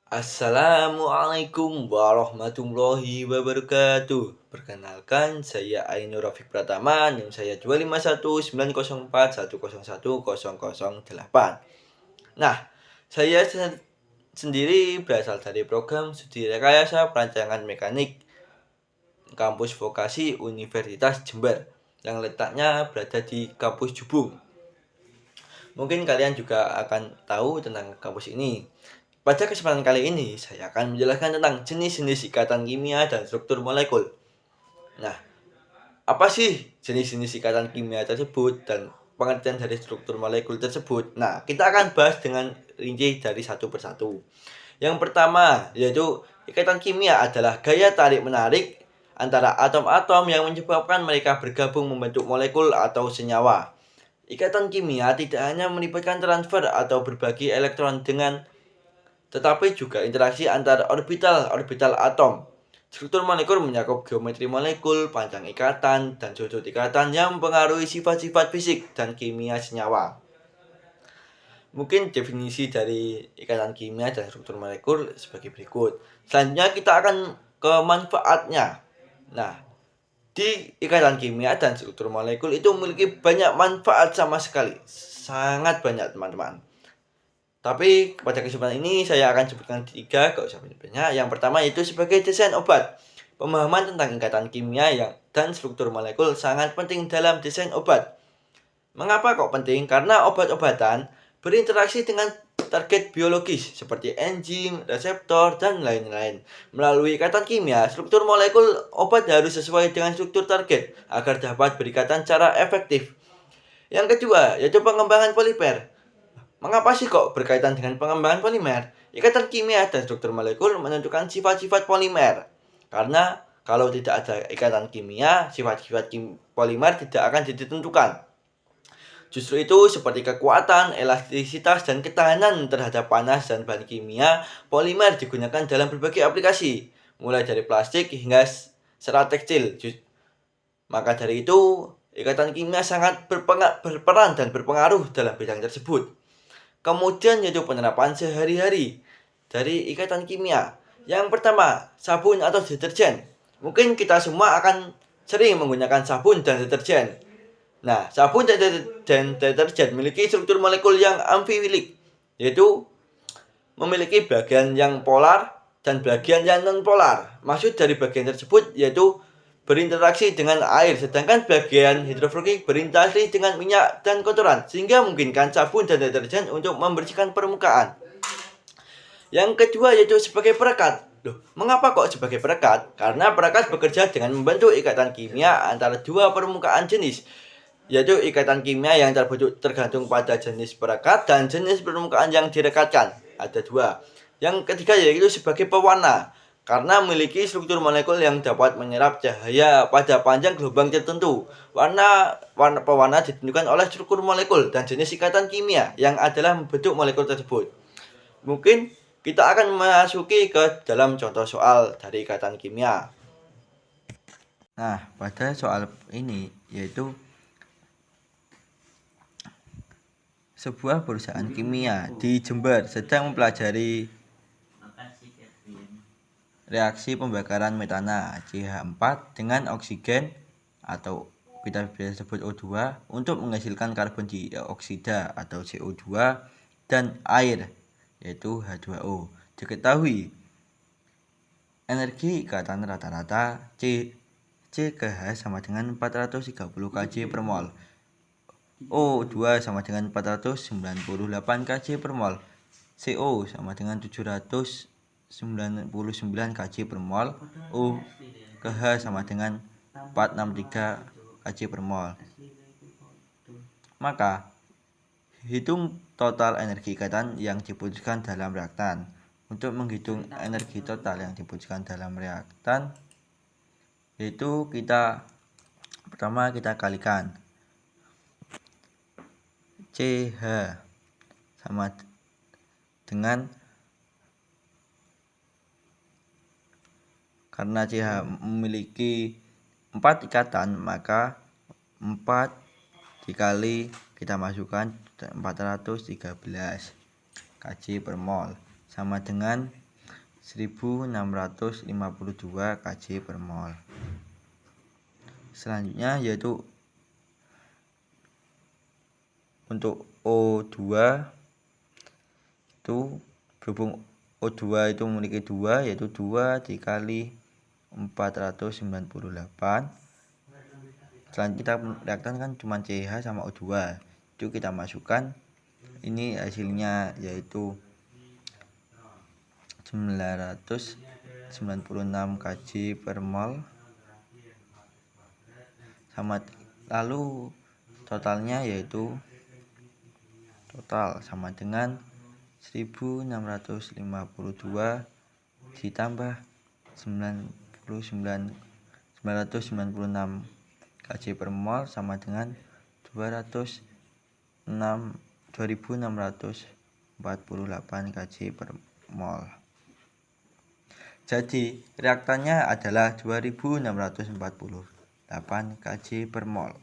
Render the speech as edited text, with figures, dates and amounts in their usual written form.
Assalamualaikum warahmatullahi wabarakatuh. Perkenalkan, saya Ainur Rafiq Pratama, NIM saya 2519041011008. Nah, saya sendiri berasal dari program studi rekayasa perancangan mekanik kampus vokasi Universitas Jember yang letaknya berada di kampus Jubung. Mungkin kalian juga akan tahu tentang kampus ini. Pada kesempatan kali ini, saya akan menjelaskan tentang jenis-jenis ikatan kimia dan struktur molekul. Nah, apa sih jenis-jenis ikatan kimia tersebut dan pengertian dari struktur molekul tersebut? Nah, kita akan bahas dengan rinci dari satu persatu. Yang pertama, yaitu ikatan kimia adalah gaya tarik-menarik antara atom-atom yang menyebabkan mereka bergabung membentuk molekul atau senyawa. Ikatan kimia tidak hanya melibatkan transfer atau berbagi elektron tetapi juga interaksi antar orbital atom. Struktur molekul mencakup geometri molekul, panjang ikatan, dan sudut ikatan yang mempengaruhi sifat-sifat fisik dan kimia senyawa. Mungkin definisi dari ikatan kimia dan struktur molekul sebagai berikut. Selanjutnya kita akan ke manfaatnya. Nah, di ikatan kimia dan struktur molekul itu memiliki banyak manfaat sama sekali. Sangat banyak, teman-teman. Tapi pada kesempatan ini saya akan sebutkan 3, gak usah banyak-banyak. Yang pertama yaitu sebagai desain obat. Pemahaman tentang ikatan kimia dan struktur molekul sangat penting dalam desain obat. Mengapa kok penting? Karena obat-obatan berinteraksi dengan target biologis seperti enzim, reseptor, dan lain-lain. Melalui ikatan kimia, struktur molekul obat harus sesuai dengan struktur target agar dapat berikatan secara efektif. Yang kedua, yaitu pengembangan polimer. Mengapa sih kok berkaitan dengan pengembangan polimer? Ikatan kimia dan struktur molekul menentukan sifat-sifat polimer. Karena kalau tidak ada ikatan kimia, sifat-sifat polimer tidak akan ditentukan. Justru itu, seperti kekuatan, elastisitas, dan ketahanan terhadap panas dan bahan kimia, polimer digunakan dalam berbagai aplikasi, mulai dari plastik hingga serat tekstil. Maka dari itu, ikatan kimia sangat berperan dan berpengaruh dalam bidang tersebut. Kemudian yaitu penerapan sehari-hari dari ikatan kimia. Yang pertama, sabun atau deterjen. Mungkin kita semua akan sering menggunakan sabun dan deterjen. Nah, sabun dan deterjen memiliki struktur molekul yang amfifilik, yaitu memiliki bagian yang polar dan bagian yang non-polar. Maksud dari bagian tersebut yaitu berinteraksi dengan air, sedangkan bagian hidrofobik berinteraksi dengan minyak dan kotoran, sehingga memungkinkan sabun dan deterjen untuk membersihkan permukaan. Yang kedua yaitu sebagai perekat. Loh, mengapa kok sebagai perekat? Karena perekat bekerja dengan membentuk ikatan kimia antara dua permukaan jenis, yaitu ikatan kimia yang tergantung pada jenis perekat dan jenis permukaan yang direkatkan. Ada dua. Yang ketiga yaitu sebagai pewarna, karena memiliki struktur molekul yang dapat menyerap cahaya pada panjang gelombang tertentu. Warna pewarna ditentukan oleh struktur molekul dan jenis ikatan kimia yang adalah membentuk molekul tersebut. Mungkin kita akan memasuki ke dalam contoh soal dari ikatan kimia. Nah, pada soal ini yaitu sebuah perusahaan kimia di Jember sedang mempelajari reaksi pembakaran metana CH4 dengan oksigen atau kita biasa sebut O2 untuk menghasilkan karbon dioksida atau CO2 dan air yaitu H2O. Diketahui energi ikatan rata-rata C ke H sama dengan 430 kJ per mol. O2 sama dengan 498 kJ per mol. CO sama dengan 799 kJ per mol. U ke H sama dengan 463 kJ per mol. Maka hitung total energi ikatan yang dibutuhkan dalam reaktan. Untuk menghitung energi total yang dibutuhkan dalam reaktan, yaitu pertama kita kalikan CH sama dengan, karena CH memiliki 4 ikatan, maka 4 dikali kita masukkan 413 kJ per mol sama dengan 1652 kJ per mol. Selanjutnya yaitu untuk O2 itu berhubung O2 itu memiliki 2, yaitu 2 dikali 498. Selanjutnya kita reaktan kan cuma CH sama O2, itu kita masukkan, ini hasilnya yaitu 996 kJ per mol, lalu totalnya yaitu total sama dengan 1652 ditambah 996 kJ per mol sama dengan 2648 kJ per mol. Jadi reaktannya adalah 2648 kJ per mol.